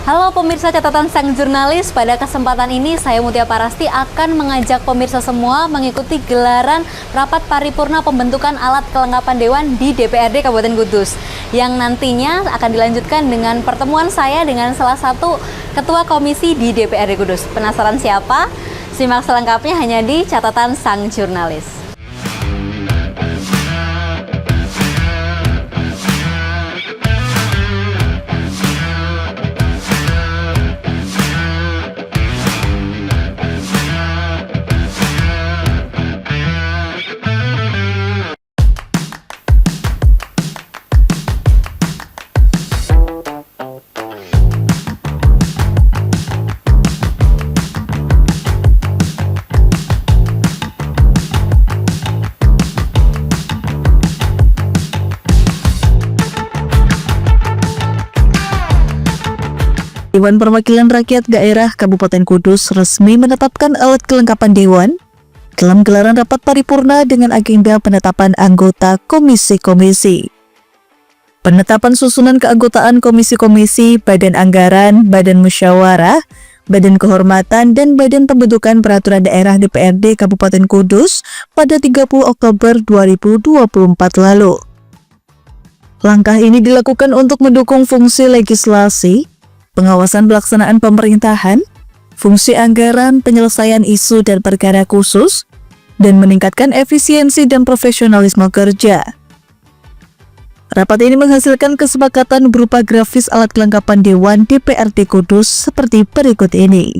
Halo pemirsa catatan Sang Jurnalis, pada kesempatan ini saya Mutia Parasti akan mengajak pemirsa semua mengikuti gelaran rapat paripurna pembentukan alat kelengkapan Dewan di DPRD Kabupaten Kudus yang nantinya akan dilanjutkan dengan pertemuan saya dengan salah satu ketua komisi di DPRD Kudus. Penasaran siapa? Simak selengkapnya hanya di catatan Sang Jurnalis. Dewan Perwakilan Rakyat Daerah Kabupaten Kudus resmi menetapkan alat kelengkapan Dewan dalam gelaran rapat paripurna dengan agenda penetapan anggota komisi-komisi. Penetapan susunan keanggotaan komisi-komisi, badan anggaran, badan musyawarah, badan kehormatan, dan badan pembentukan peraturan daerah DPRD Kabupaten Kudus pada 30 Oktober 2024 lalu. Langkah ini dilakukan untuk mendukung fungsi legislasi, pengawasan pelaksanaan pemerintahan, fungsi anggaran, penyelesaian isu dan perkara khusus, dan meningkatkan efisiensi dan profesionalisme kerja. Rapat ini menghasilkan kesepakatan berupa grafis alat kelengkapan Dewan DPRD Kudus seperti berikut ini.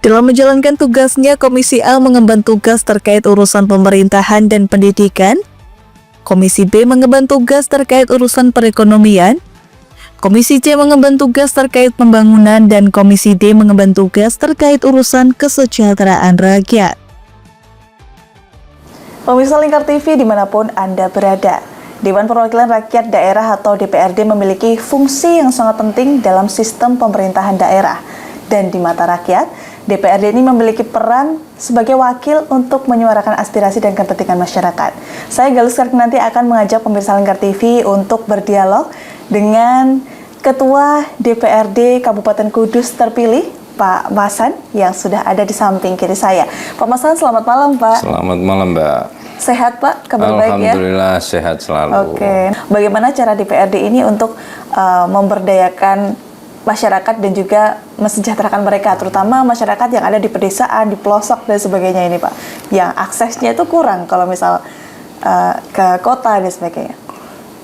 Dalam menjalankan tugasnya, Komisi A mengemban tugas terkait urusan pemerintahan dan pendidikan, Komisi B mengemban tugas terkait urusan perekonomian, Komisi C mengemban tugas terkait pembangunan, dan Komisi D mengemban tugas terkait urusan kesejahteraan rakyat. Pemirsa Lingkar TV dimanapun Anda berada, Dewan Perwakilan Rakyat Daerah atau DPRD memiliki fungsi yang sangat penting dalam sistem pemerintahan daerah. Dan di mata rakyat, DPRD ini memiliki peran sebagai wakil untuk menyuarakan aspirasi dan kepentingan masyarakat. Saya Galus nanti akan mengajak pemirsa Lingkar TV untuk berdialog dengan Ketua DPRD Kabupaten Kudus terpilih, Pak Masan, yang sudah ada di samping kiri saya. Pak Masan, selamat malam, Pak. Selamat malam, Mbak. Sehat, Pak? Kabar baik ya? Alhamdulillah, sehat selalu. Oke. Bagaimana cara DPRD ini untuk memberdayakan masyarakat dan juga mensejahterakan mereka, terutama masyarakat yang ada di pedesaan, di pelosok dan sebagainya ini, Pak, yang aksesnya itu kurang kalau misal ke kota dan sebagainya?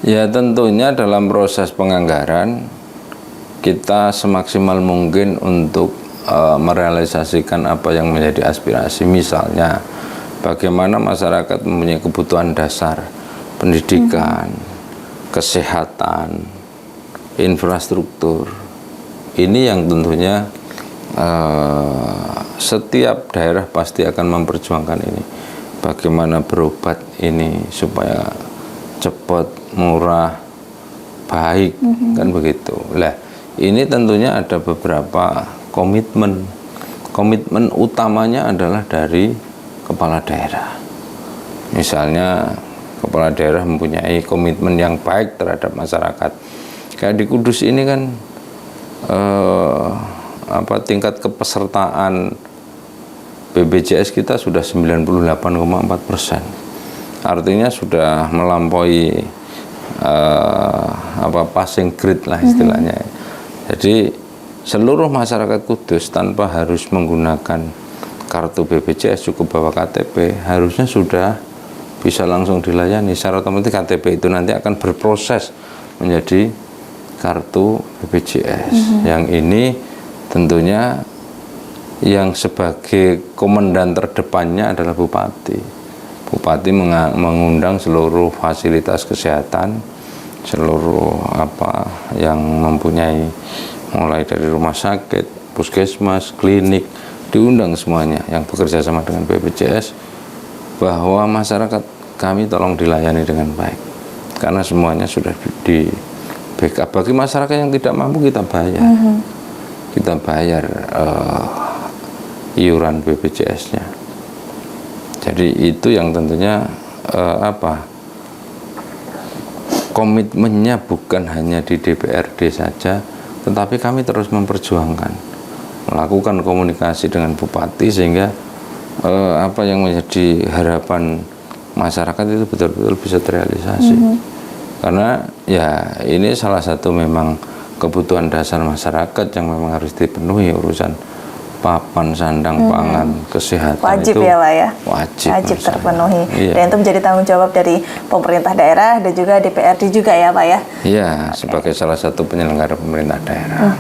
Ya, tentunya dalam proses penganggaran kita semaksimal mungkin untuk merealisasikan apa yang menjadi aspirasi. Misalnya bagaimana masyarakat mempunyai kebutuhan dasar, pendidikan, kesehatan, infrastruktur. Ini yang tentunya setiap daerah pasti akan memperjuangkan ini. Bagaimana berobat ini supaya cepat, murah, baik, kan begitu. Lah, ini tentunya ada beberapa komitmen. Komitmen utamanya adalah dari kepala daerah. Misalnya, kepala daerah mempunyai komitmen yang baik terhadap masyarakat. Kayak di Kudus ini kan, tingkat kepesertaan BPJS kita sudah 98,4%. Artinya sudah melampaui passing grade lah istilahnya. Jadi seluruh masyarakat Kudus tanpa harus menggunakan kartu BPJS, cukup bawa KTP, harusnya sudah bisa langsung dilayani. Secara otomatis KTP itu nanti akan berproses menjadi kartu BPJS. Yang ini tentunya yang sebagai komandan terdepannya adalah Bupati. Bupati mengundang seluruh fasilitas kesehatan, seluruh apa yang mempunyai, mulai dari rumah sakit, puskesmas, klinik, diundang semuanya yang bekerja sama dengan BPJS, bahwa masyarakat kami tolong dilayani dengan baik, karena semuanya sudah di backup. Bagi masyarakat yang tidak mampu kita bayar, kita bayar iuran BPJS-nya. Jadi itu yang tentunya komitmennya bukan hanya di DPRD saja, tetapi kami terus memperjuangkan, melakukan komunikasi dengan Bupati sehingga apa yang menjadi harapan masyarakat itu betul-betul bisa terrealisasi. Karena ya ini salah satu memang kebutuhan dasar masyarakat yang memang harus dipenuhi, urusan papan, sandang, pangan, kesehatan. Wajib itu ya Pak ya? Wajib terpenuhi. Iya. Dan itu menjadi tanggung jawab dari pemerintah daerah dan juga DPRD juga ya Pak ya? Iya, sebagai salah satu penyelenggara pemerintah daerah.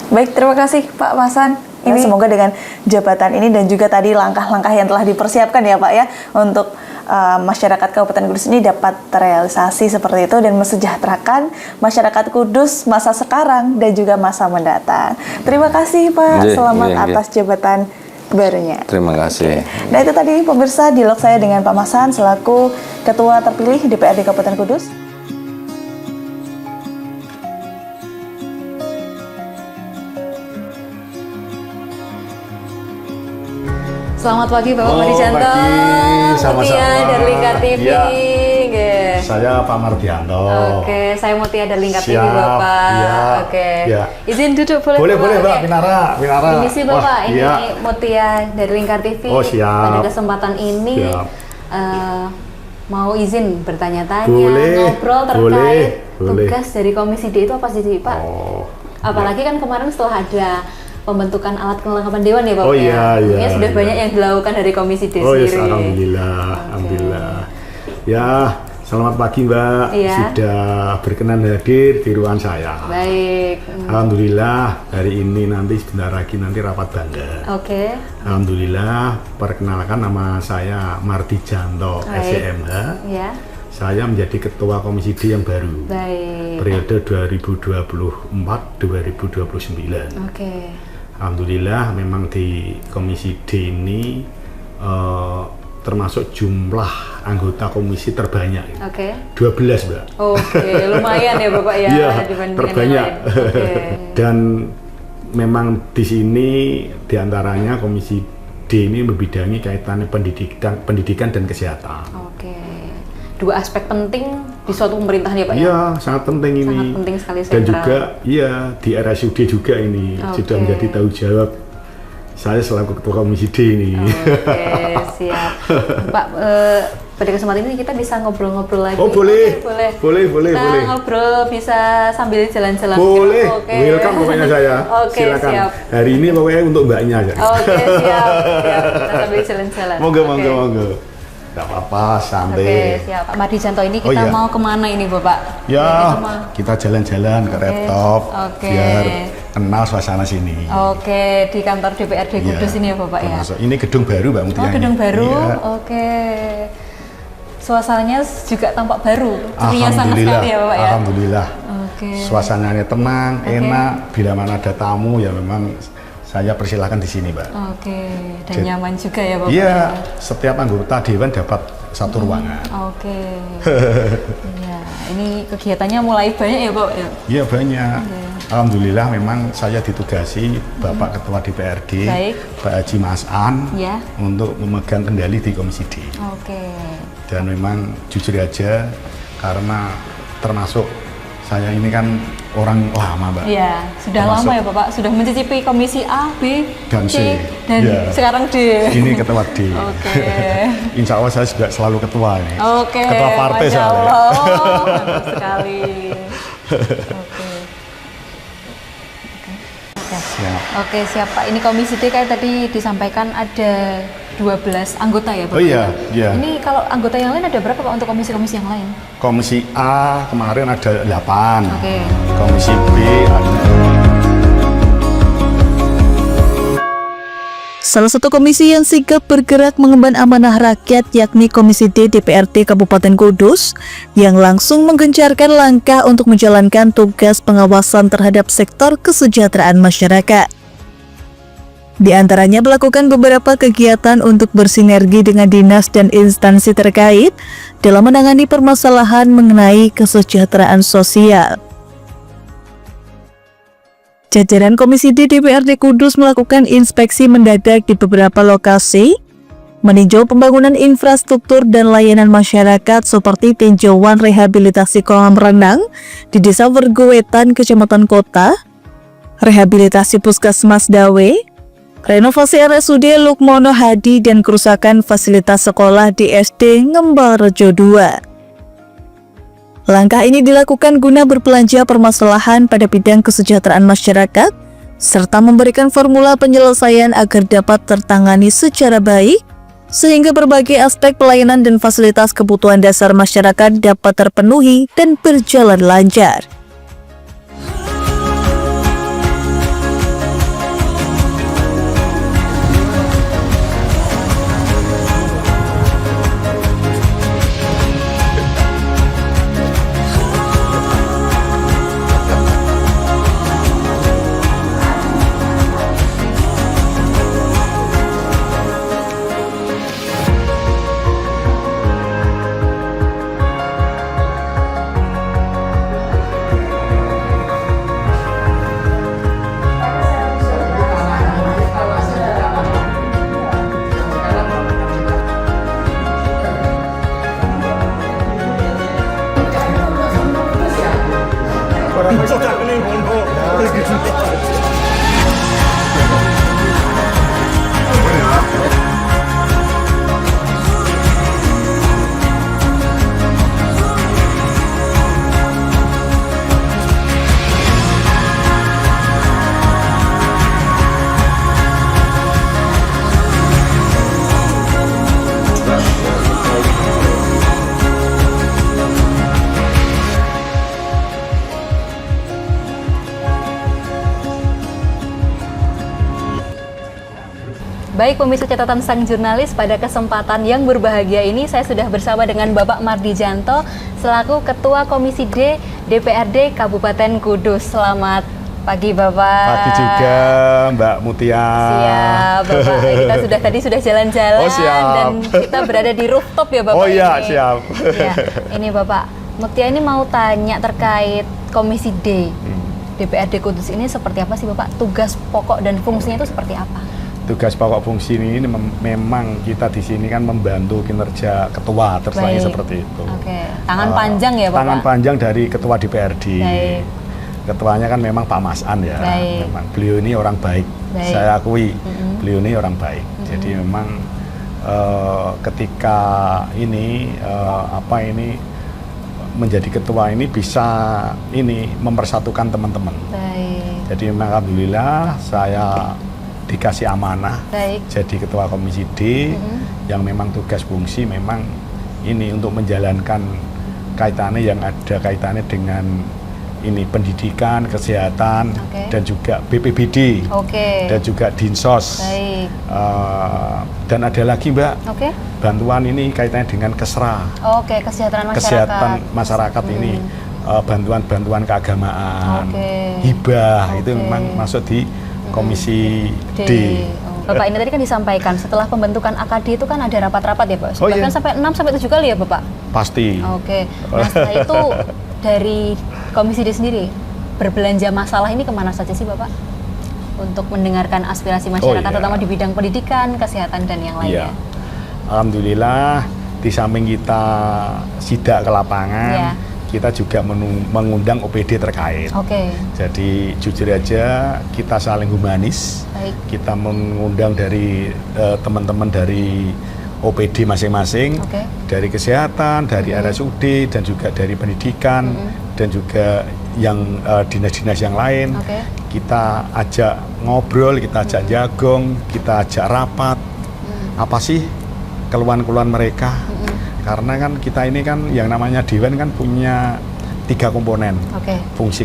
Baik, terima kasih Pak Masan. Ini semoga dengan jabatan ini dan juga tadi langkah-langkah yang telah dipersiapkan ya Pak ya untuk masyarakat Kabupaten Kudus ini dapat terrealisasi seperti itu dan mesejahterakan masyarakat Kudus masa sekarang dan juga masa mendatang. Terima kasih Pak, selamat atas jabatan barunya. Terima kasih. Nah itu tadi pemirsa dialog saya dengan Pak Masan selaku Ketua terpilih DPRD Kabupaten Kudus. Selamat pagi Bapak Mardijanto. Sama-sama. Mutia dari Lingkar TV. Ya. Nggih. Saya Pak Mardianto. Oke, saya Mutia dari Lingkar TV Siap, Bapak. ya, Oke. ya. Izin duduk boleh Boleh, Bapak? boleh Mbak, Oke. Pinara. Permisi Bapak, Wah, ini iya. Mutia dari Lingkar TV. Oh, siap. Pada kesempatan ini Siap. mau izin bertanya-tanya, Boleh, ngobrol terkait boleh, boleh. tugas dari Komisi D itu apa sih Pak? Oh, Apalagi kan kemarin setelah ada pembentukan alat kelengkapan dewan ya Pak. Oh, ya? iya, iya, Artinya sudah iya. banyak yang dilakukan dari Komisi D oh yes, sendiri. alhamdulillah, alhamdulillah. Ya, selamat pagi Mbak. Iya. Sudah berkenan hadir di ruangan saya. Baik. Alhamdulillah, hari ini nanti sebentar lagi nanti rapat bangga. Oke. Alhamdulillah, perkenalkan nama saya Mardijanto, Baik. SCMH. Ya. Saya menjadi Ketua Komisi D yang baru. Baik. Periode 2024-2029. Oke. Alhamdulillah memang di Komisi D ini termasuk jumlah anggota komisi terbanyak. Oke. 12 Mbak. Oke, lumayan ya Bapak ya Iya, dibandingkan terbanyak. yang lain. Oke. Dan memang di sini diantaranya Komisi D ini membidangi kaitannya pendidikan dan kesehatan. Oke. Dua aspek penting di suatu pemerintahan ya Pak ya? Iya, sangat penting ini. Sangat penting sekali, Dan sentral. juga iya di RSUD juga ini Oke. sudah menjadi tanggung jawab saya selaku Ketua Komisi D ini. Oke, siap. Pak, pada kesempatan ini kita bisa ngobrol-ngobrol lagi. Oh, boleh. Oke, boleh. Boleh, Kita boleh. ngobrol bisa sambil jalan-jalan. Boleh, Oke. welcome pokoknya saya. Oke, Silakan. siap. Hari ini pokoknya untuk mbaknya aja. Oke, siap. Kita sambil jalan-jalan. Monggo, Oke. monggo, monggo. Gak apa-apa, Oke, santai. siap. Pak Mardijanto ini Oh, kita iya. mau kemana ini Bapak? Ya, Kita mau- kita jalan-jalan ke Oke, Reptop oke. biar kenal suasana sini. Oke, di kantor DPRD Iya, Kudus ini ya Bapak ya? termasuk. Ini gedung baru Mbak Mutia. Oh, gedung ini. baru. Iya. Oke. Suasananya juga tampak baru. Ceria sangat Alhamdulillah, sekali ya Bapak ya? alhamdulillah. Oke. Suasananya tenang, Oke. enak. Bila mana ada tamu ya memang saya persilahkan di sini, Mbak. Oke, dan Jadi- nyaman juga ya Bapak? Iya, ya? setiap anggota dewan dapat satu ruangan. Oke. Iya, ini kegiatannya mulai banyak ya Pak ya? Iya banyak. Alhamdulillah memang saya ditugasi Bapak Ketua DPRD, Baik. Pak Haji Mas An, Ya. untuk memegang kendali di Komisi D. Oke. Dan memang jujur aja karena termasuk saya ini kan orang lama, Mbak. Iya, sudah Termasuk- lama ya Bapak? Sudah mencicipi komisi A, B, Dan C. dan Iya. sekarang D. Ini ketua D. Oke. Insya Allah saya juga selalu ketua ini. Oke, Ketua partai Masya soalnya. Allah. Oh, mantap sekali. Oke. Oke. Siap. Oke, siap Pak. Ini Komisi D kayak tadi disampaikan ada 12 anggota ya Bapak? Oh iya, iya. Ini kalau anggota yang lain ada berapa Pak untuk komisi-komisi yang lain? Komisi A kemarin ada 8. Oke. Komisi B ada. Salah satu komisi yang sigap bergerak mengemban amanah rakyat yakni Komisi D DPRD Kabupaten Kudus yang langsung menggencarkan langkah untuk menjalankan tugas pengawasan terhadap sektor kesejahteraan masyarakat. Di antaranya melakukan beberapa kegiatan untuk bersinergi dengan dinas dan instansi terkait dalam menangani permasalahan mengenai kesejahteraan sosial. Jajaran Komisi D DPRD Kudus melakukan inspeksi mendadak di beberapa lokasi, meninjau pembangunan infrastruktur dan layanan masyarakat seperti tinjauan rehabilitasi kolam renang di Desa Wergowetan, Kecamatan Kota, rehabilitasi Puskesmas Dawe, renovasi RSUD Lukmono Hadi dan kerusakan fasilitas sekolah di SD Ngembal Rejo II. Langkah ini dilakukan guna berbelanja permasalahan pada bidang kesejahteraan masyarakat, serta memberikan formula penyelesaian agar dapat tertangani secara baik, sehingga berbagai aspek pelayanan dan fasilitas kebutuhan dasar masyarakat dapat terpenuhi dan berjalan lancar. Baik pemirsa catatan sang jurnalis, pada kesempatan yang berbahagia ini saya sudah bersama dengan Bapak Mardijanto selaku Ketua Komisi D DPRD Kabupaten Kudus. Selamat pagi Bapak. Pagi juga Mbak Mutia. Siap Bapak, kita sudah jalan-jalan. Oh, siap. Dan kita berada di rooftop ya Bapak. Oh iya, ini. siap. Ya, ini Bapak Mutia ini mau tanya terkait Komisi D DPRD Kudus ini seperti apa sih Bapak? Tugas pokok dan fungsinya itu seperti apa? Tugas pokok fungsi ini memang kita di sini kan membantu kinerja ketua, terusnya seperti itu. Oke. Tangan panjang ya Bapak? Tangan panjang dari ketua DPRD. Baik. Ketuanya kan memang Pak Mas An ya. Baik. Memang beliau ini orang baik. Saya akui beliau ini orang baik. Jadi memang ketika ini menjadi ketua ini bisa mempersatukan teman-teman. Baik. Jadi memang alhamdulillah saya dikasih amanah jadi ketua Komisi D yang memang tugas fungsi memang ini untuk menjalankan kaitannya yang ada kaitannya dengan ini pendidikan, kesehatan dan juga BPBD dan juga Dinsos. Dan ada lagi Mbak bantuan ini kaitannya dengan Kesra. Kesehatan masyarakat ini bantuan-bantuan keagamaan, hibah itu memang masuk di Komisi D. Bapak ini tadi kan disampaikan setelah pembentukan AKD itu kan ada rapat-rapat ya Pak? Bahkan sampai 6 sampai 7 kali ya Bapak? Pasti. Oke. Nah setelah itu dari Komisi D sendiri berbelanja masalah ini kemana saja sih Bapak? Untuk mendengarkan aspirasi masyarakat terutama di bidang pendidikan, kesehatan dan yang lainnya. Alhamdulillah di samping kita sidak ke lapangan, kita juga mengundang OPD terkait. Jadi jujur aja kita saling humanis. Kita mengundang dari teman-teman dari OPD masing-masing, dari kesehatan, dari RSUD dan juga dari pendidikan dan juga dinas-dinas yang lain. Oke. Kita ajak ngobrol, kita ajak jagong, kita ajak rapat. Apa sih keluhan-keluhan mereka? Karena kan kita ini kan yang namanya Dewan kan punya 3 komponen. Oke. Fungsi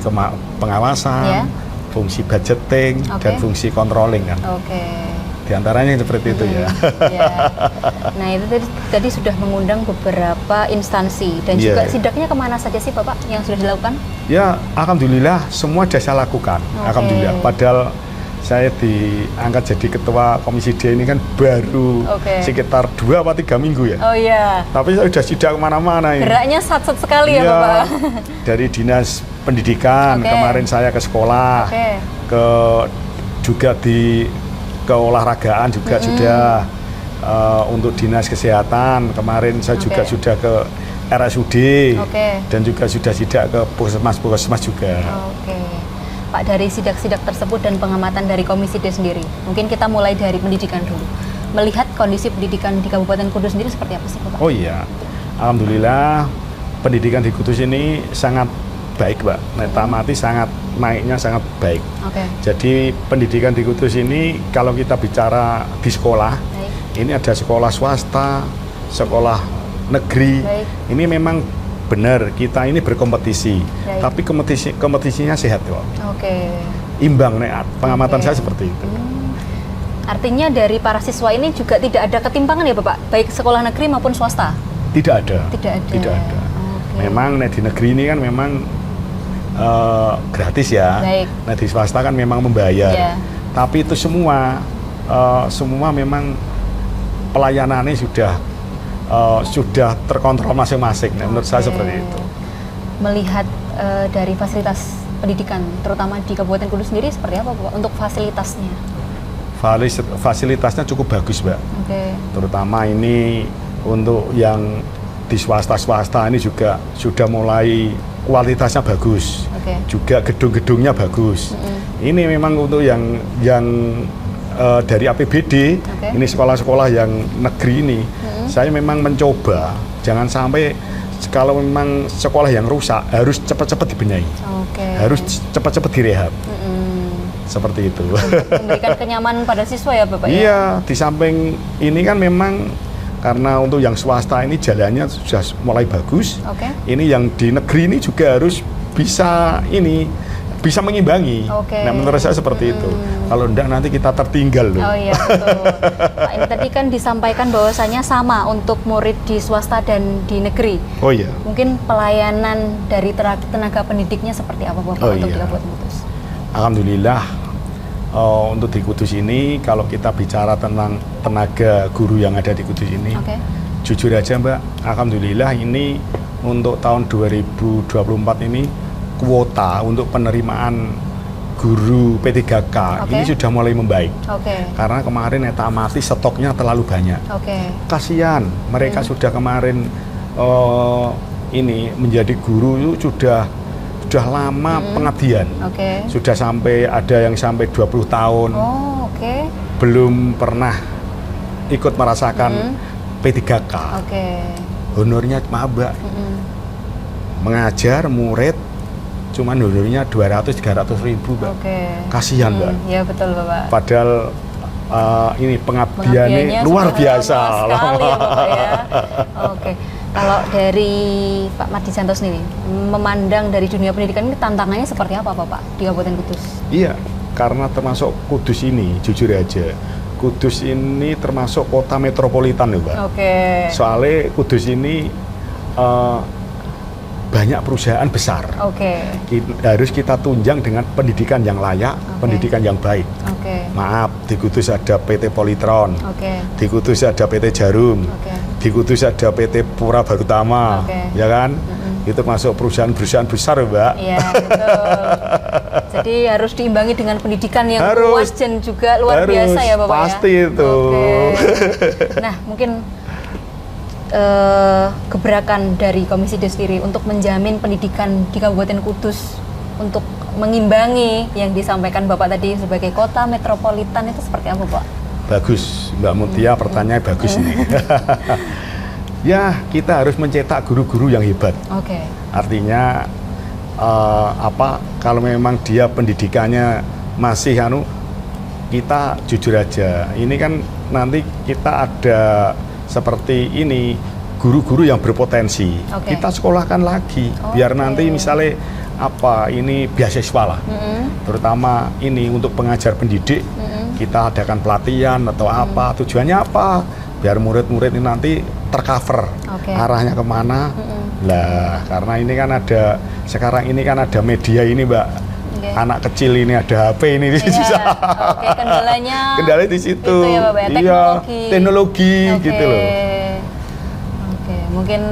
pengawasan, Ya. fungsi budgeting, Oke. dan fungsi controlling kan. Oke. Di antaranya seperti itu ya. Ya. Nah itu tadi sudah mengundang beberapa instansi dan Iya. juga sidaknya kemana saja sih Bapak yang sudah dilakukan? Ya, alhamdulillah semua sudah saya lakukan. Oke. Alhamdulillah. Padahal saya diangkat jadi ketua Komisi D ini kan baru Oke. sekitar 2 atau 3 minggu ya. Oh iya. Tapi saya sudah sidak kemana-mana ini. Geraknya sat-sat sekali ya Iya, Bapak. dari dinas pendidikan, Oke. kemarin saya ke sekolah, Oke. juga ke olahragaan juga sudah, untuk dinas kesehatan kemarin saya juga Oke. sudah ke RSUD, Oke. dan juga sudah sidak ke puskesmas juga. Oke. Pak, dari sidak-sidak tersebut dan pengamatan dari Komisi D sendiri, mungkin kita mulai dari pendidikan dulu. Melihat kondisi pendidikan di Kabupaten Kudus sendiri seperti apa sih Bapak? Oh iya, alhamdulillah pendidikan di Kudus ini sangat baik, Mbak. Mati naiknya sangat baik. Oke. Jadi pendidikan di Kudus ini kalau kita bicara di sekolah, Baik. ini ada sekolah swasta, sekolah negeri. Baik. Ini memang benar kita ini berkompetisi, Baik. tapi kompetisinya sehat kok. Oke. Imbang nih, pengamatan Oke. saya seperti itu. Artinya dari para siswa ini juga tidak ada ketimpangan ya Bapak, baik sekolah negeri maupun swasta? Tidak ada. Tidak ada. Tidak ada. Oke. Memang di negeri ini kan memang gratis ya. Baik. Nah di swasta kan memang membayar. Iya. Tapi itu semua memang pelayanannya sudah terkontrol masing-masing. Nah, menurut saya Oke. seperti itu. Melihat dari fasilitas pendidikan, terutama di Kabupaten Kudus sendiri seperti apa Bapak untuk fasilitasnya? Fasilitasnya cukup bagus, Mbak. Oke. Terutama ini untuk yang di swasta ini juga sudah mulai kualitasnya bagus. Oke. Juga gedung-gedungnya bagus. Ini memang untuk yang dari APBD, Oke. ini sekolah-sekolah yang negeri ini, saya memang mencoba jangan sampai kalau memang sekolah yang rusak harus cepat-cepat dibenahi, Oke. harus cepat-cepat direhab, Mm-mm. seperti itu. Memberikan kenyamanan pada siswa ya Bapak ya? Iya, di samping ini kan memang karena untuk yang swasta ini jalannya sudah mulai bagus. Oke. Ini yang di negeri ini juga harus bisa mengimbangi. Oke. Nah, menurut saya seperti itu. Kalau enggak nanti kita tertinggal loh. Oh iya betul. Pak, ini tadi kan disampaikan bahwasanya sama untuk murid di swasta dan di negeri. Oh iya. Mungkin pelayanan dari tenaga pendidiknya seperti apa Bapak Oh untuk iya. di Kabupaten Kudus? Alhamdulillah untuk di Kudus ini kalau kita bicara tentang tenaga guru yang ada di Kudus ini, Oke. jujur aja Mbak, alhamdulillah ini untuk tahun 2024 ini kuota untuk penerimaan guru P3K Oke. ini sudah mulai membaik. Oke. Karena kemarin mati stoknya terlalu banyak. Oke. Kasihan mereka sudah kemarin ini menjadi guru itu sudah lama pengabdian. Oke. Sudah ada yang sampai 20 tahun. Oh, oke. Belum pernah ikut merasakan P3K. Oke. Honornya Mbak. Mengajar murid cuman honornya 200-300 ribu, Mbak. Oke. Kasihan, Mbak. Ya betul Bapak. Padahal ini pengabdiannya Pengabdiannya luar sudah biasa. lama sekali ya Bapak ya. Oke. Kalau dari Pak Mardisanto sendiri, memandang dari dunia pendidikan ini tantangannya seperti apa Bapak di Kabupaten Kudus? Iya, karena termasuk Kudus ini, jujur aja, Kudus ini termasuk kota metropolitan ya, Mbak. Oke. Soalnya Kudus ini banyak perusahaan besar. Oke. Harus kita tunjang dengan pendidikan yang layak, pendidikan yang baik. Oke. Maaf, di Kudus ada PT Polytron, Oke. di Kudus ada PT Jarum, Oke. di Kudus ada PT Pura Barutama, Oke. ya kan? Itu masuk perusahaan-perusahaan besar, Mbak. Iya betul. Jadi harus diimbangi dengan pendidikan yang Harus. luas dan juga luar Harus, biasa ya Bapak pasti ya. itu. Oke. Nah mungkin gebrakan dari Komisi D sendiri untuk menjamin pendidikan di Kabupaten Kudus untuk mengimbangi yang disampaikan Bapak tadi sebagai kota metropolitan itu seperti apa Pak? Bagus, Mbak Mutia, pertanyaan bagus ini. Ya, kita harus mencetak guru-guru yang hebat. Oke. Artinya kalau memang dia pendidikannya masih kita jujur aja, ini kan nanti kita ada seperti ini guru-guru yang berpotensi, kita sekolahkan lagi biar nanti misalnya ini beasiswa lah, terutama ini untuk pengajar pendidik, kita adakan pelatihan atau tujuannya apa, biar murid-murid ini nanti tercover arahnya kemana. Lah karena ini kan sekarang ini kan ada media ini Mbak, anak kecil ini ada HP ini di situ. Kendalanya di situ. Itu ya Bapak, teknologi gitu loh. Mungkin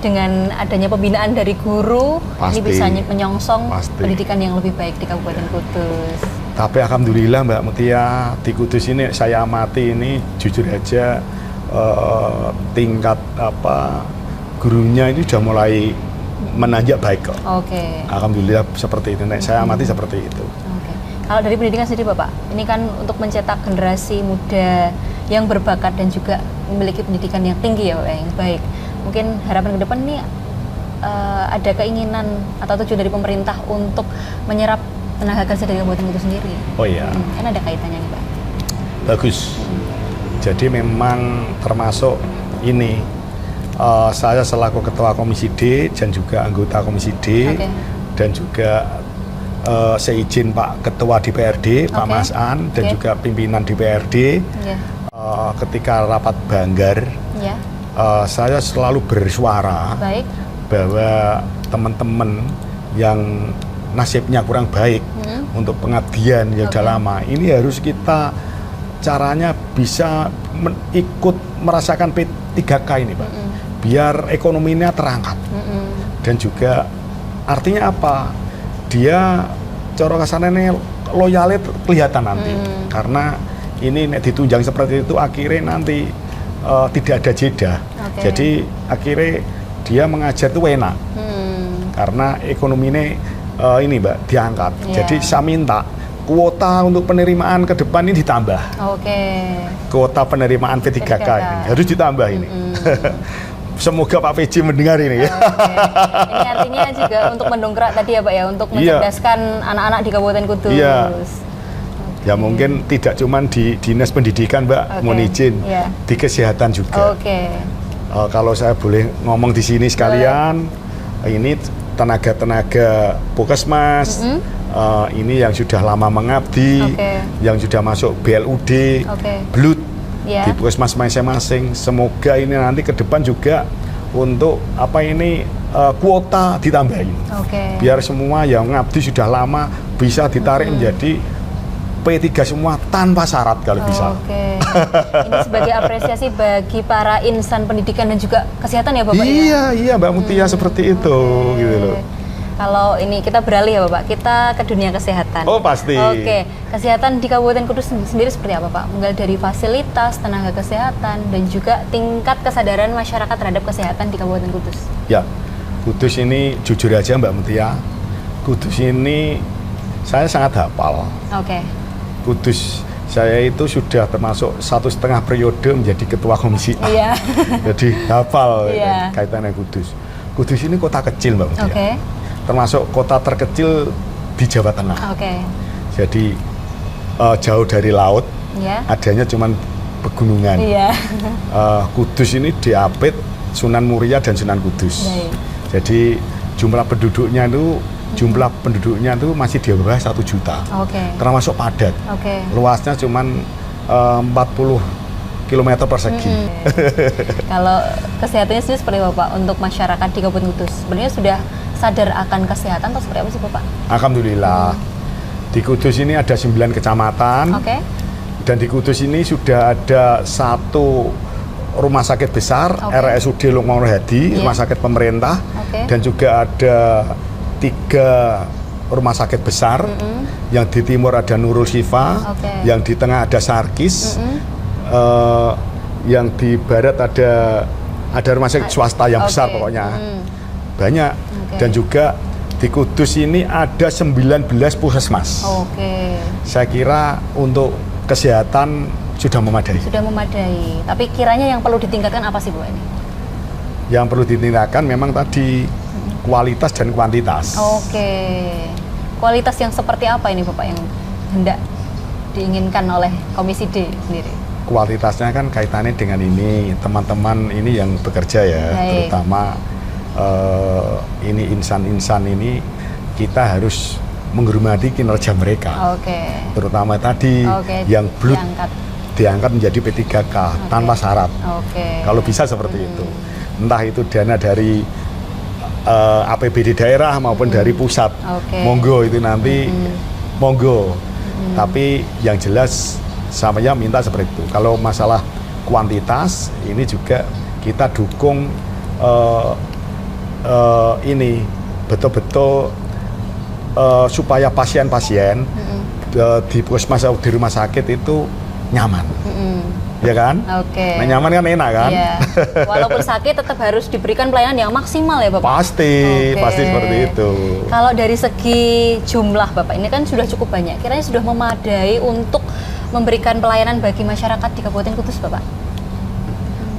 dengan adanya pembinaan dari guru, ini bisa menyongsong pendidikan yang lebih baik di Kabupaten Kudus. Tapi alhamdulillah Mbak Mutia, di Kudus ini saya amati ini jujur aja tingkat gurunya ini sudah mulai menanjak baik kok. Alhamdulillah seperti itu. Saya amati seperti itu. Kalau dari pendidikan sendiri Bapak, ini kan untuk mencetak generasi muda yang berbakat dan juga memiliki pendidikan yang tinggi ya Bapak, yang baik. Mungkin harapan ke depan ini ada keinginan atau tujuan dari pemerintah untuk menyerap tenaga kerja dari Kabupaten Kudus sendiri. Oh iya. Kan ada kaitannya nih Pak. Bagus. Jadi memang termasuk ini. Saya selaku Ketua Komisi D dan juga anggota Komisi D dan juga seizin Pak Ketua DPRD, Pak Mas An dan juga pimpinan DPRD ketika rapat Banggar, saya selalu bersuara bahwa teman-teman yang nasibnya kurang baik untuk pengabdian yang sudah lama, ini harus kita caranya bisa ikut merasakan P3K ini Pak. Biar ekonominya terangkat dan juga artinya apa, dia cara kasarnya loyalnya kelihatan nanti karena ini ditunjang seperti itu akhirnya nanti tidak ada jeda, jadi akhirnya dia mengajar itu enak karena ekonominya ini Mbak diangkat. Jadi saya minta kuota untuk penerimaan ke depan ini ditambah. Kuota penerimaan P3K ini harus ditambah ini. Semoga Pak PJ mendengar ini ya. Ini artinya juga untuk mendongkrak tadi ya Pak ya, untuk mencerdaskan anak-anak di Kabupaten Kudus. Ya mungkin tidak cuma di Dinas Pendidikan Mbak, mohon izin, di kesehatan juga. Kalau saya boleh ngomong di sini sekalian, ini tenaga-tenaga Puskesmas, ini yang sudah lama mengabdi, yang sudah masuk BLUD, BLUD, di Puskesmas masing-masing. Semoga ini nanti ke depan juga untuk kuota ditambahin, biar semua yang ngabdi sudah lama bisa ditarik menjadi P3 semua tanpa syarat kalau bisa. Ini sebagai apresiasi bagi para insan pendidikan dan juga kesehatan ya Bapak? Iya Mbak Mutia, seperti itu gitu loh. Kalau ini kita beralih ya Bapak, kita ke dunia kesehatan. Oh pasti. Kesehatan di Kabupaten Kudus sendiri seperti apa Pak? Mulai dari fasilitas, tenaga kesehatan, dan juga tingkat kesadaran masyarakat terhadap kesehatan di Kabupaten Kudus. Ya, Kudus ini jujur aja Mbak Mutia, Kudus ini saya sangat hafal. Kudus saya itu sudah termasuk 1,5 periode menjadi ketua komisi A. Jadi hafal kaitannya Kudus. Kudus ini kota kecil Mbak Mutia. Termasuk kota terkecil di Jawa Tengah. Jadi jauh dari laut, adanya cuma pegunungan. Kudus ini diapit Sunan Muria dan Sunan Kudus. Jadi jumlah penduduknya itu masih di bawah 1 juta. Termasuk padat. Luasnya cuma 40 km persegi. Kalau kesehatannya sendiri seperti apa Pak untuk masyarakat di Kabupaten Kudus? Sebenarnya sudah sadar akan kesehatan atau seperti apa sih Bapak? Alhamdulillah. Di Kudus ini ada 9 kecamatan. Dan di Kudus ini sudah ada 1 rumah sakit besar, RSUD Lukman Hadi, rumah sakit pemerintah, dan juga ada 3 rumah sakit besar. Yang di timur ada Nurul Syifa, yang di tengah ada Sarkis, yang di barat ada rumah sakit swasta yang besar pokoknya. Banyak. Dan juga di Kudus ini ada 19 puskesmas. Saya kira untuk kesehatan sudah memadai. Tapi kiranya yang perlu ditingkatkan apa sih Bu ini? Yang perlu ditingkatkan memang tadi kualitas dan kuantitas. Oke. Kualitas yang seperti apa ini Bapak yang hendak diinginkan oleh Komisi D sendiri? Kualitasnya kan kaitannya dengan ini, teman-teman ini yang bekerja ya, Baik. terutama ini insan-insan ini kita harus menghormati kinerja mereka. Oke. Terutama tadi Oke, yang belum diangkat. menjadi P3K tanpa syarat. Oke. Kalau bisa seperti itu. Entah itu dana dari APBD daerah maupun dari pusat. Oke. Monggo itu nanti monggo. Tapi yang jelas saya minta seperti itu. Kalau masalah kuantitas ini juga kita dukung ini betul-betul supaya pasien-pasien di puskesmas atau di rumah sakit itu nyaman, ya kan? Oke. Nah, nyaman kan enak kan? Iya. Walaupun sakit tetap harus diberikan pelayanan yang maksimal ya Bapak? Pasti, Oke. pasti seperti itu. Kalau dari segi jumlah Bapak, ini kan sudah cukup banyak. Kiranya sudah memadai untuk memberikan pelayanan bagi masyarakat di Kabupaten Kudus Bapak?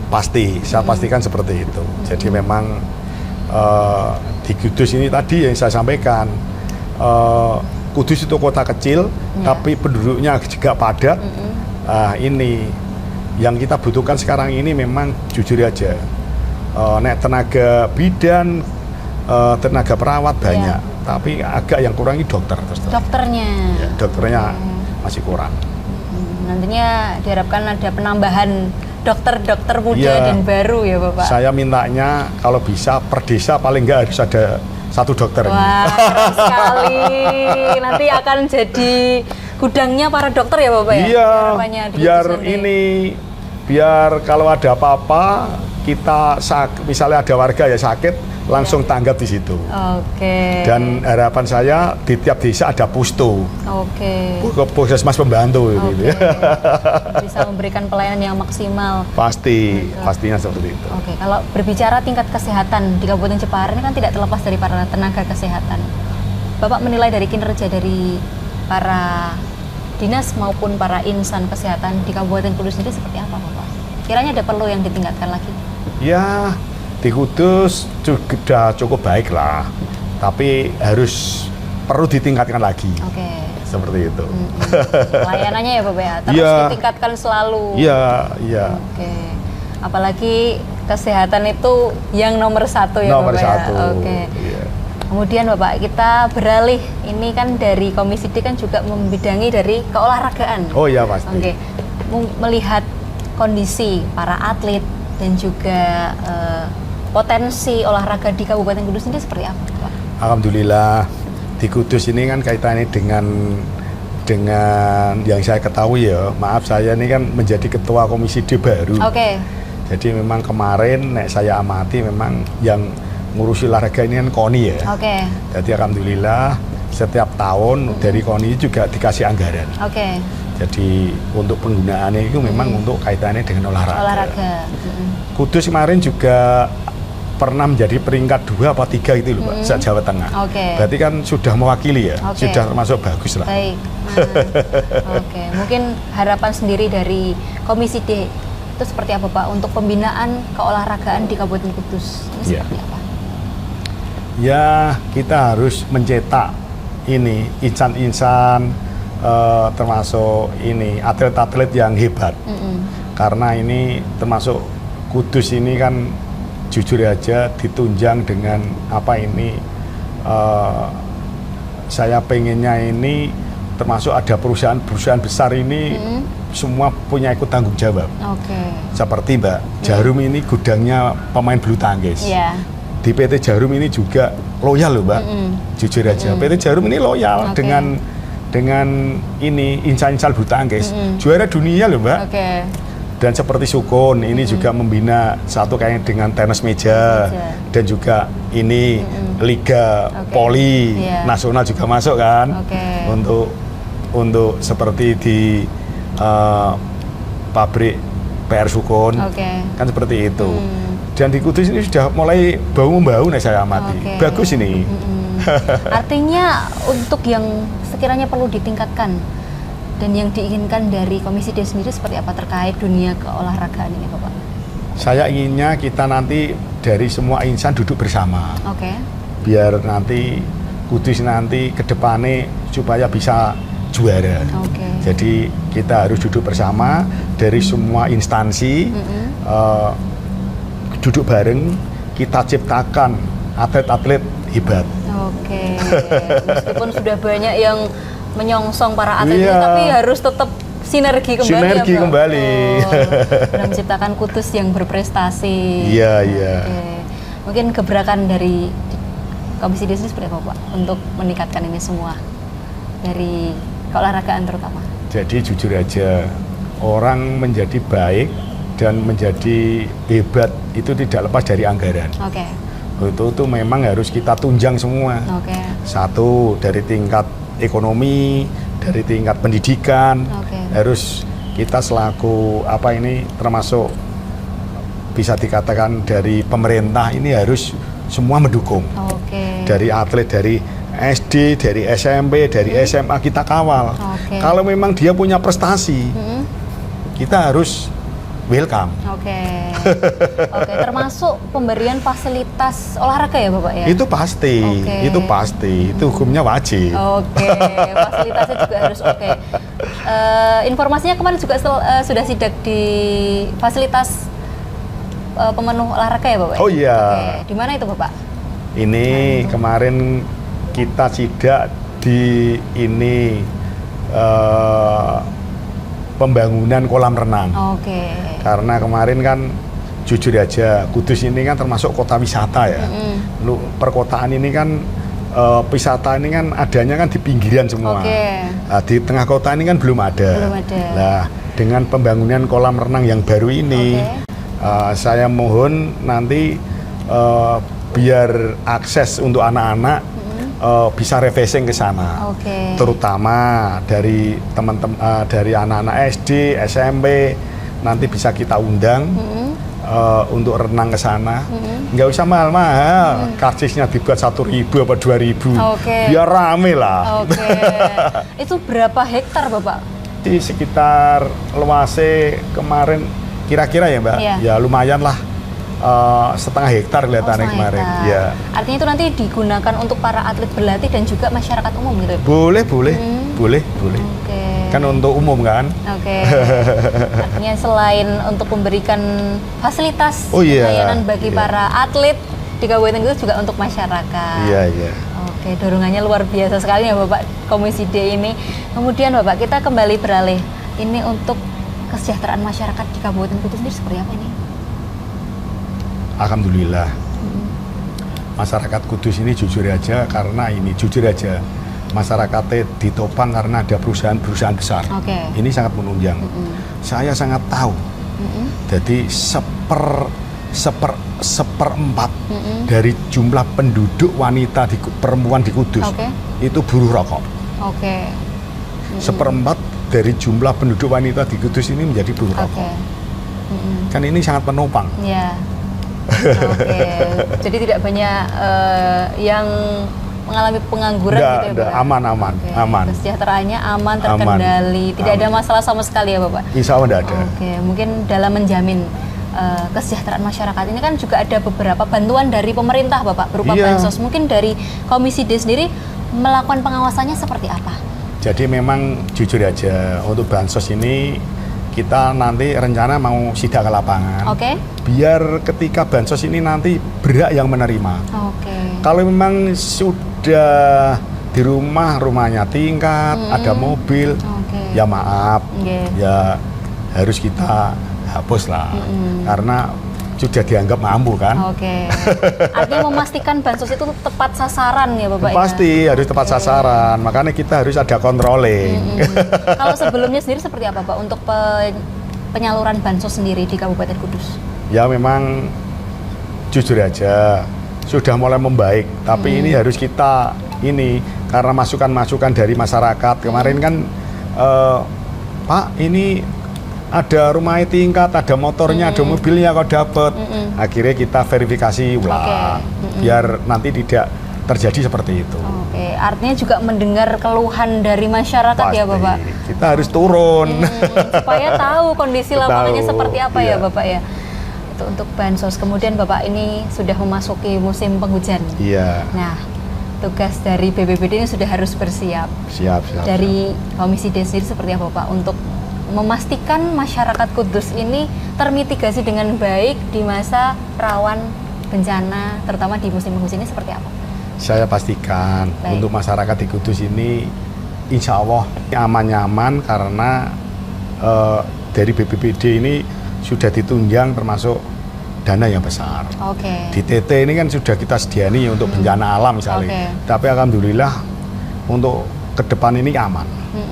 Pasti, saya pastikan seperti itu. Jadi memang di Kudus ini tadi yang saya sampaikan, Kudus itu kota kecil, tapi penduduknya juga padat. Ini yang kita butuhkan sekarang ini memang jujur aja, nek tenaga bidan, tenaga perawat banyak, tapi agak yang kurang ini dokter. Dokternya? Ya, dokternya masih kurang. Nantinya diharapkan ada penambahan dokter-dokter muda dan baru ya Bapak? Saya mintanya kalau bisa per desa paling nggak harus ada 1 dokter. Wah, keren sekali. Nanti akan jadi gudangnya para dokter ya Bapak ya? Iya, Harapannya di biar Kudus nanti. ini, biar kalau ada apa-apa, kita misalnya ada warga ya sakit, langsung tanggap di situ. Oke. Dan harapan saya di tiap desa ada pustu, Oke. puskesmas pembantu gitu ya. Bisa memberikan pelayanan yang maksimal. Pastinya seperti itu. Oke, kalau berbicara tingkat kesehatan di Kabupaten Jepara ini kan tidak terlepas dari para tenaga kesehatan. Bapak menilai dari kinerja dari para dinas maupun para insan kesehatan di Kabupaten Kudus ini seperti apa Bapak? Kiranya ada perlu yang ditingkatkan lagi? Ya, di Kudus sudah cukup baik lah, tapi harus perlu ditingkatkan lagi. Oke. Seperti itu. Pelayanannya ya Bapak ya, terus Iya. ditingkatkan selalu. Iya. Oke. Apalagi kesehatan itu yang nomor 1 ya Nomor Bapak ya. 1. Oke. Iya. Kemudian Bapak, kita beralih, ini kan dari Komisi D kan juga membidangi dari keolahragaan. Oh iya pasti. Oke. Melihat kondisi para atlet dan juga potensi olahraga di Kabupaten Kudus ini seperti apa Pak? Alhamdulillah di Kudus ini kan kaitannya dengan yang saya ketahui ya, maaf saya ini kan menjadi ketua Komisi D baru. Oke. Jadi memang kemarin nek saya amati memang yang ngurusi olahraga ini kan KONI ya. Oke. Jadi alhamdulillah setiap tahun dari KONI juga dikasih anggaran. Oke. Jadi untuk penggunaannya itu memang untuk kaitannya dengan olahraga. Olahraga. Kudus kemarin juga pernah menjadi peringkat 2 atau 3 itu loh Pak, Jawa Tengah. Oke. Berarti kan sudah mewakili ya, Oke. sudah termasuk bagus lah. Baik. Oke. Mungkin harapan sendiri dari Komisi D itu seperti apa Pak untuk pembinaan keolahragaan di Kabupaten Kudus? Ini Iya. seperti apa? Ya kita harus mencetak ini insan-insan termasuk ini atlet-atlet yang hebat. Karena ini termasuk Kudus ini kan jujur aja ditunjang dengan apa ini saya pengennya ini termasuk ada perusahaan-perusahaan besar ini semua punya ikut tanggung jawab. Oke. Seperti Mbak Jarum ini gudangnya pemain bulu tangkis. Iya. Di PT Jarum ini juga loyal loh Mbak, jujur aja. PT Jarum ini loyal Oke. dengan ini insan-insan bulu tangkis, juara dunia loh Mbak. Oke. Dan seperti Sukun ini juga membina satu kayak dengan tenis meja dan juga ini Liga Poli Iya. Nasional juga masuk kan Oke. untuk seperti di pabrik PR Sukun Oke. kan seperti itu. Dan di Kudus ini sudah mulai bau-bau nih saya amati. Oke. Bagus ini. Artinya untuk yang sekiranya perlu ditingkatkan dan yang diinginkan dari Komisi D sendiri seperti apa terkait dunia keolahragaan ini Bapak? Saya inginnya kita nanti dari semua insan duduk bersama. Oke. biar nanti Kudus nanti ke depannya supaya bisa juara. Jadi kita harus duduk bersama dari semua instansi, duduk bareng, kita ciptakan atlet-atlet hebat. Meskipun sudah banyak yang menyongsong para atlet, Iya. tapi harus tetap sinergi kembali. Sinergi ya, Mbak? kembali. Dan menciptakan Kudus yang berprestasi. Iya, iya. Mungkin gebrakan dari Komisi D seperti apa, Pak, untuk meningkatkan ini semua dari keolahragaan terutama? Jadi jujur aja, orang menjadi baik dan menjadi hebat itu tidak lepas dari anggaran. Itu memang harus kita tunjang semua. Satu, dari tingkat ekonomi, dari tingkat pendidikan, harus kita selaku termasuk bisa dikatakan dari pemerintah ini harus semua mendukung. Dari atlet, dari SD, dari SMP, dari SMA kita kawal. Kalau memang dia punya prestasi, kita harus welcome. Termasuk pemberian fasilitas olahraga ya, Bapak ya? Itu pasti, itu hukumnya wajib. Fasilitasnya juga harus informasinya kemarin juga sudah sidak di fasilitas pemenuh olahraga ya, Bapak? Oh iya. Di mana itu, Bapak? Ini kemarin kita sidak di pembangunan kolam renang. Karena kemarin kan jujur aja Kudus ini kan termasuk kota wisata ya. Perkotaan ini kan wisata ini kan adanya kan di pinggiran semua. Nah, di tengah kota ini kan belum ada. Nah, dengan pembangunan kolam renang yang baru ini, saya mohon nanti biar akses untuk anak-anak bisa refreshing ke sana, terutama dari teman-teman dari anak-anak SD, SMP, nanti bisa kita undang untuk renang ke sana. Nggak usah mahal-mahal, karcisnya dibuat 1.000 apa 2.000, biar rame lah. Itu berapa hektar, Bapak? Di sekitar luasnya kemarin kira-kira ya, Mbak, ya lumayan lah. 1,5 hektar kelihatannya kemarin. Ya. Artinya itu nanti digunakan untuk para atlet berlatih dan juga masyarakat umum gitu? Boleh. Kan untuk umum kan? Artinya selain untuk memberikan fasilitas pelayanan bagi para atlet di Kabupaten Kudus juga untuk masyarakat. Iya. Dorongannya luar biasa sekali ya, Bapak, Komisi D ini. Kemudian Bapak, kita kembali beralih. Ini untuk kesejahteraan masyarakat di Kabupaten Kudus sendiri seperti apa ini? Alhamdulillah, masyarakat Kudus ini jujur aja masyarakatnya ditopang karena ada perusahaan-perusahaan besar. Ini sangat menunjang. Saya sangat tahu. Jadi seperempat dari jumlah penduduk wanita perempuan di Kudus itu buruh rokok. Seperempat dari jumlah penduduk wanita di Kudus ini menjadi buruh rokok. Kan ini sangat menopang. Jadi tidak banyak yang mengalami pengangguran gitu ya, Pak? Aman. Kesejahteraannya aman, terkendali, tidak ada masalah sama sekali ya, Bapak? Insya Allah tidak ada. Mungkin dalam menjamin kesejahteraan masyarakat ini kan juga ada beberapa bantuan dari pemerintah, Bapak, berupa bansos. Mungkin dari Komisi D sendiri melakukan pengawasannya seperti apa? Jadi memang jujur aja untuk bansos ini kita nanti rencana mau sidak ke lapangan, biar ketika bansos ini nanti berhak yang menerima. Kalau memang sudah di rumahnya tingkat, ada mobil, ya maaf, ya harus kita hapus lah, karena sudah dianggap mampu kan. Artinya memastikan bansos itu tepat sasaran ya, Bapak? Pasti harus tepat sasaran, makanya kita harus ada controlling. Kalau sebelumnya sendiri seperti apa, Pak, untuk penyaluran bansos sendiri di Kabupaten Kudus? Ya memang jujur aja sudah mulai membaik, tapi ini harus kita karena masukan-masukan dari masyarakat. Kemarin kan Pak, ini ada rumah tingkat, ada motornya, ada mobilnya kok dapat. Akhirnya kita verifikasi ulang, biar nanti tidak terjadi seperti itu. Artinya juga mendengar keluhan dari masyarakat. Ya, Bapak? Kita harus turun. Supaya tahu kondisi lapangannya seperti apa ya, Bapak ya. itu untuk bansos. Kemudian Bapak ini sudah memasuki musim penghujan. Iya. Nah, tugas dari BPBD ini sudah harus bersiap. Siap. Dari Komisi D sendiri seperti apa Pak untuk memastikan masyarakat Kudus ini termitigasi dengan baik di masa rawan bencana, terutama di musim penghujan ini seperti apa? Saya pastikan Baik. untuk masyarakat di Kudus ini insya Allah aman-nyaman karena dari BPBD ini sudah ditunjang termasuk dana yang besar. Oke. Di TT ini kan sudah kita sediani untuk bencana alam misalnya. Oke. Tapi alhamdulillah untuk ke depan ini aman.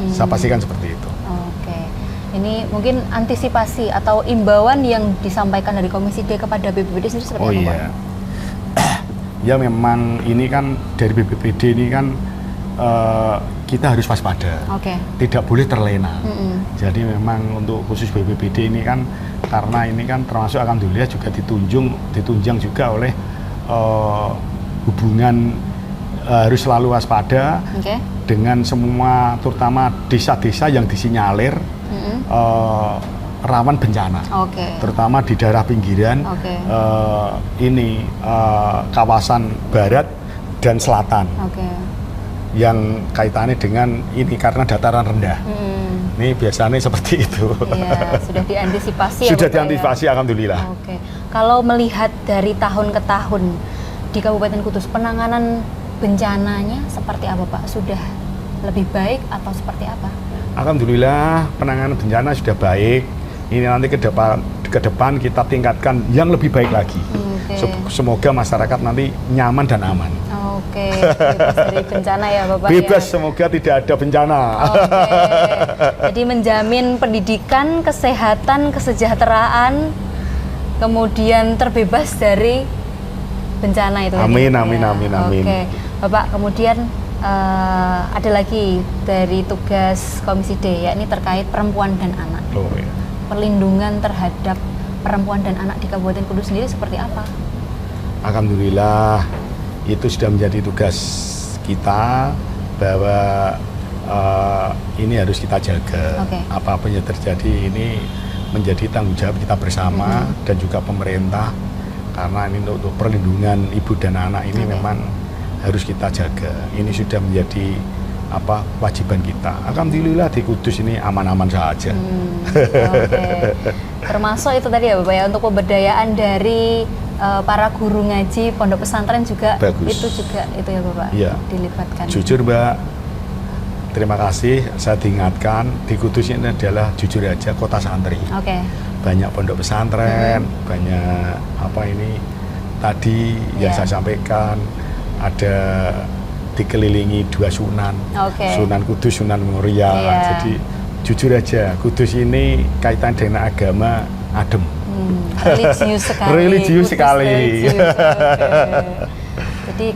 Saya pastikan seperti itu. Oke. Ini mungkin antisipasi atau imbauan yang disampaikan dari Komisi D kepada BPBD sendiri seperti Oh apa Pak? iya. Ya memang ini kan dari BPBD ini kan kita harus waspada. Oke. Tidak boleh terlena. Jadi memang untuk khusus BPBD ini kan karena ini kan termasuk alhamdulillah juga ditunjang juga oleh hubungan harus selalu waspada Oke. dengan semua terutama desa-desa yang disinyalir rawan bencana. Oke. Terutama di daerah pinggiran Oke. ini kawasan barat dan selatan Oke. yang kaitannya dengan ini karena dataran rendah. Ini biasanya seperti itu. Iya, sudah diantisipasi ya Sudah Bapak, diantisipasi ya? alhamdulillah. Oke. Kalau melihat dari tahun ke tahun di Kabupaten Kudus, penanganan bencananya seperti apa Pak? Sudah lebih baik atau seperti apa? Alhamdulillah penanganan bencana sudah baik. Ini nanti ke depan kita tingkatkan yang lebih baik lagi. Oke. Semoga masyarakat nanti nyaman dan aman. Oke, bebas dari bencana ya Bapak Bebas, ya? semoga tidak ada bencana. Oke, jadi menjamin pendidikan, kesehatan, kesejahteraan, kemudian terbebas dari bencana itu. Amin, tadi, amin, ya. amin, amin. Oke, Bapak, kemudian ada lagi dari tugas Komisi D, yakni terkait perempuan dan anak. Oh, iya. Perlindungan terhadap perempuan dan anak di Kabupaten Kudus sendiri seperti apa? Alhamdulillah itu sudah menjadi tugas kita bahwa ini harus kita jaga. Oke. Apa-apa yang terjadi ini menjadi tanggung jawab kita bersama dan juga pemerintah karena ini untuk perlindungan ibu dan anak ini memang harus kita jaga. Ini sudah menjadi kewajiban kita. Alhamdulillah di Kudus ini aman-aman saja. Oke. Termasuk itu tadi ya Bapak ya, untuk pemberdayaan dari para guru ngaji pondok pesantren juga. Bagus. Itu juga itu ya Bapak, Iya. dilibatkan. Jujur Mbak, terima kasih saya diingatkan di Kudus ini adalah jujur aja kota santri. Oke. Banyak pondok pesantren, banyak tadi yang Iya. saya sampaikan ada dikelilingi 2 sunan, Oke. Sunan Kudus, Sunan Muria. Iya. Jadi jujur aja Kudus ini kaitan dengan agama adem. Religius sekali. Religius Kudus sekali. religius, oke. Jadi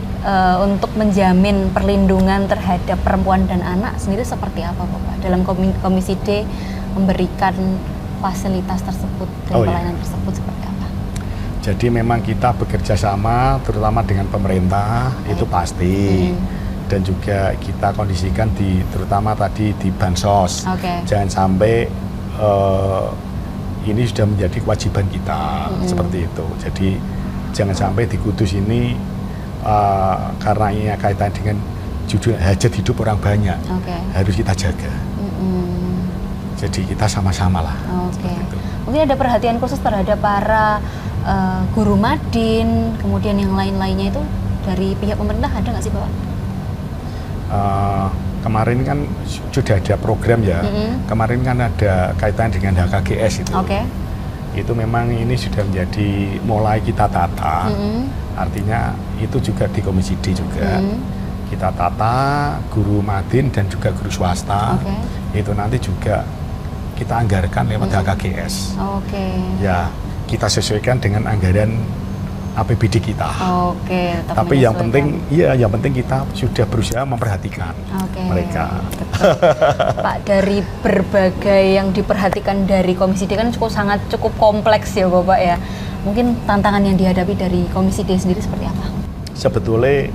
untuk menjamin perlindungan terhadap perempuan dan anak sendiri seperti apa Bapak? Dalam Komisi D memberikan fasilitas tersebut dan Oh, iya. pelayanan tersebut seperti apa? Jadi memang kita bekerja sama terutama dengan pemerintah itu pasti dan juga kita kondisikan terutama tadi di bansos. Oke. Jangan sampai ini sudah menjadi kewajiban kita seperti itu. Jadi jangan sampai di Kudus ini karena ini kaitan dengan jujur hajat hidup orang banyak Oke. harus kita jaga. Jadi kita sama-sama lah. Oke. Seperti itu. Mungkin ada perhatian khusus terhadap para guru madin, kemudian yang lain-lainnya itu dari pihak pemerintah ada nggak sih Bapak? Kemarin kan sudah ada program ya. Kemarin kan ada kaitan dengan HKGS itu. Oke. Itu memang ini sudah menjadi mulai kita tata. Artinya itu juga di Komisi D juga. Kita tata guru madin dan juga guru swasta. Oke. Itu nanti juga kita anggarkan lewat HKGS. Oke. Ya, kita sesuaikan dengan anggaran APBD kita. Oke. tetap Tapi yang menyesuaikan. penting, yang penting kita sudah berusaha memperhatikan Oke. mereka. Betul. Pak, dari berbagai yang diperhatikan dari Komisi D kan cukup kompleks ya Bapak ya. Mungkin tantangan yang dihadapi dari Komisi D sendiri seperti apa? Sebetulnya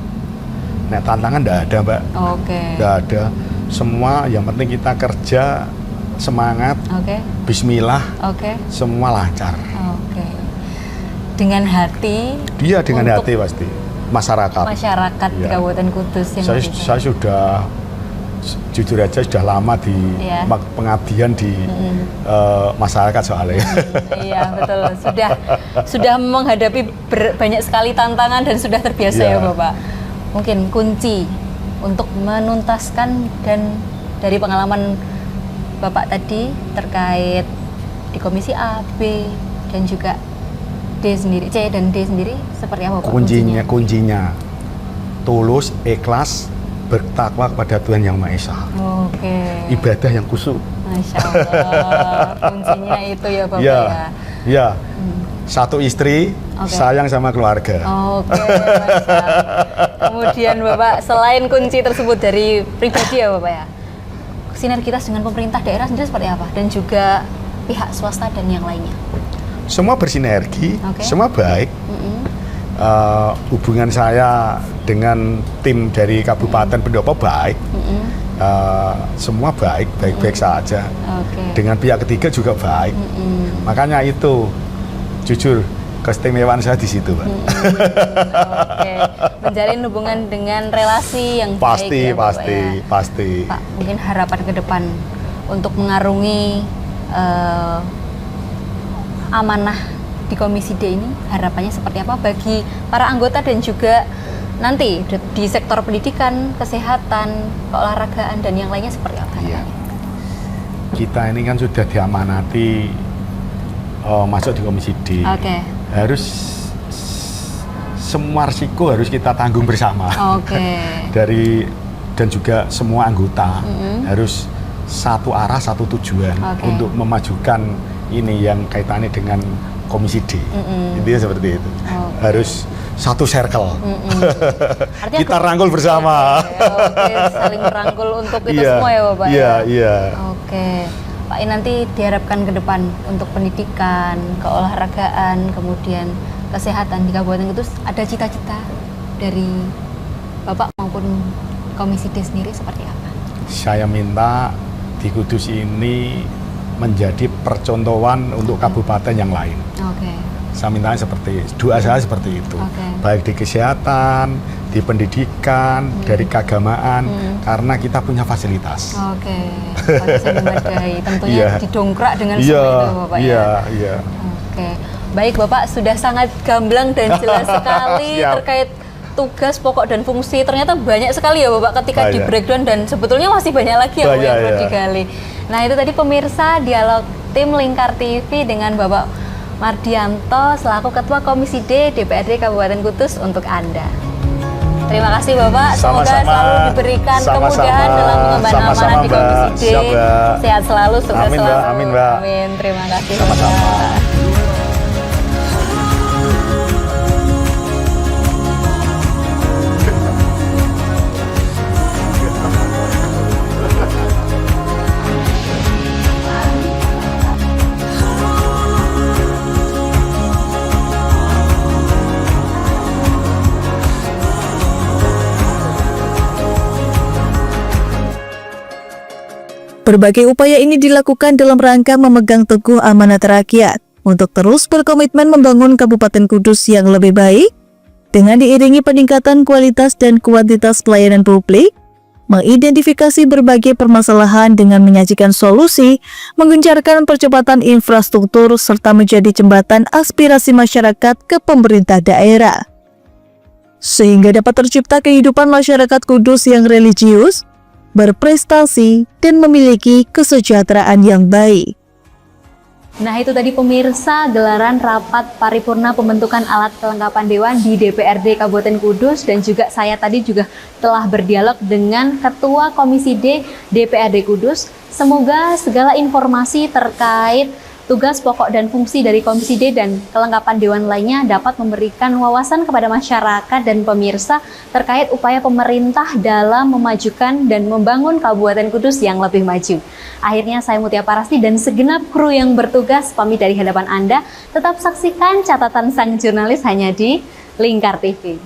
tantangan enggak ada Mbak. Oke. Enggak ada. Semua yang penting kita kerja semangat, Oke. bismillah, Oke. semua lancar. Oke. dengan hati. Dia dengan untuk hati pasti masyarakat. masyarakat di Ya. Kabupaten Kudus yang Saya, lebih baik. saya sudah jujur aja sudah lama di Iya. pengabdian di masyarakat soalnya. Iya betul, sudah menghadapi banyak sekali tantangan dan sudah terbiasa Iya. ya Bapak. Mungkin kunci untuk menuntaskan, dan dari pengalaman Bapak tadi terkait di Komisi A, B, dan juga D sendiri, C dan D sendiri seperti apa Pak? Kuncinya tulus, ikhlas, bertakwa kepada Tuhan Yang Maha Esa. Oke. Ibadah yang khusyuk. Masya Allah, kuncinya itu ya Bapak Ya, ya. ya. Satu istri, Oke. sayang sama keluarga. Oke, Masya Allah. Kemudian Bapak, selain kunci tersebut dari pribadi ya Bapak ya, sinergitas dengan pemerintah daerah sendiri seperti apa? Dan juga pihak swasta dan yang lainnya. Semua bersinergi, Oke. semua baik. Mm-mm. Hubungan saya dengan tim dari Kabupaten Pendopo baik. Mm-mm. Semua baik-baik saja. Oke. Dengan pihak ketiga juga baik. Mm-mm. Makanya itu jujur keistimewaan saya di situ, Pak. Oke, menjalin hubungan dengan relasi yang Pasti, baik ya Bapak ya. pasti. Pak, mungkin harapan ke depan untuk mengarungi amanah di Komisi D ini, harapannya seperti apa bagi para anggota dan juga nanti di sektor pendidikan, kesehatan, keolahragaan dan yang lainnya seperti apa? Iya. Kita ini kan sudah diamanati masuk di Komisi D. Oke. Harus semua risiko harus kita tanggung bersama. Oke. Dan juga semua anggota harus satu arah, satu tujuan Oke. untuk memajukan ini yang kaitannya dengan Komisi D. Intinya seperti itu. Oke. Harus satu circle. Artinya Kita rangkul bersama. Oke, saling merangkul untuk itu Iya, semua ya Bapak iya, ya? iya. Oke, Pak, ini nanti diharapkan ke depan untuk pendidikan, keolahragaan, kemudian kesehatan di Kabupaten Kudus, ada cita-cita dari Bapak maupun Komisi D sendiri seperti apa? Saya minta di Kudus ini menjadi percontohan untuk kabupaten yang lain. Oke. Saya minta doa saya seperti itu. Oke. Baik di kesehatan, di pendidikan, dari keagamaan, karena kita punya fasilitas. Oke, fasilitas memadai, tentunya Iya. didongkrak dengan Iya, semua itu Bapak ya? iya, iya. Oke, baik Bapak, sudah sangat gamblang dan jelas sekali Siap. terkait tugas pokok dan fungsi. Ternyata banyak sekali ya Bapak ketika di Banyak. breakdown, dan sebetulnya masih banyak lagi ya Bapak yang Banyak, perlu ya. digali. Nah itu tadi pemirsa dialog tim Lingkar TV dengan Bapak Mardianto selaku Ketua Komisi D DPRD Kabupaten Kudus untuk Anda. Terima kasih Bapak, semoga Sama-sama. selalu diberikan Sama-sama. kemudahan dalam mengemban Sama-sama, amanah di Komisi Mbak. D. Siap, Mbak. Sehat selalu, sukses Amin, Mbak. selalu. Amin, Mbak. Amin. Terima kasih Sama-sama. Bapak. Berbagai upaya ini dilakukan dalam rangka memegang teguh amanat rakyat untuk terus berkomitmen membangun Kabupaten Kudus yang lebih baik dengan diiringi peningkatan kualitas dan kuantitas pelayanan publik, mengidentifikasi berbagai permasalahan dengan menyajikan solusi, menggencarkan percepatan infrastruktur, serta menjadi jembatan aspirasi masyarakat ke pemerintah daerah. Sehingga dapat tercipta kehidupan masyarakat Kudus yang religius, berprestasi, dan memiliki kesejahteraan yang baik. Nah itu tadi pemirsa gelaran rapat paripurna pembentukan alat kelengkapan dewan di DPRD Kabupaten Kudus, dan juga saya tadi juga telah berdialog dengan Ketua Komisi D DPRD Kudus. Semoga segala informasi terkait tugas pokok dan fungsi dari Komisi D dan kelengkapan dewan lainnya dapat memberikan wawasan kepada masyarakat dan pemirsa terkait upaya pemerintah dalam memajukan dan membangun Kabupaten Kudus yang lebih maju. Akhirnya saya Mutia Parasti dan segenap kru yang bertugas pamit dari hadapan Anda. Tetap saksikan catatan sang jurnalis hanya di Lingkar TV.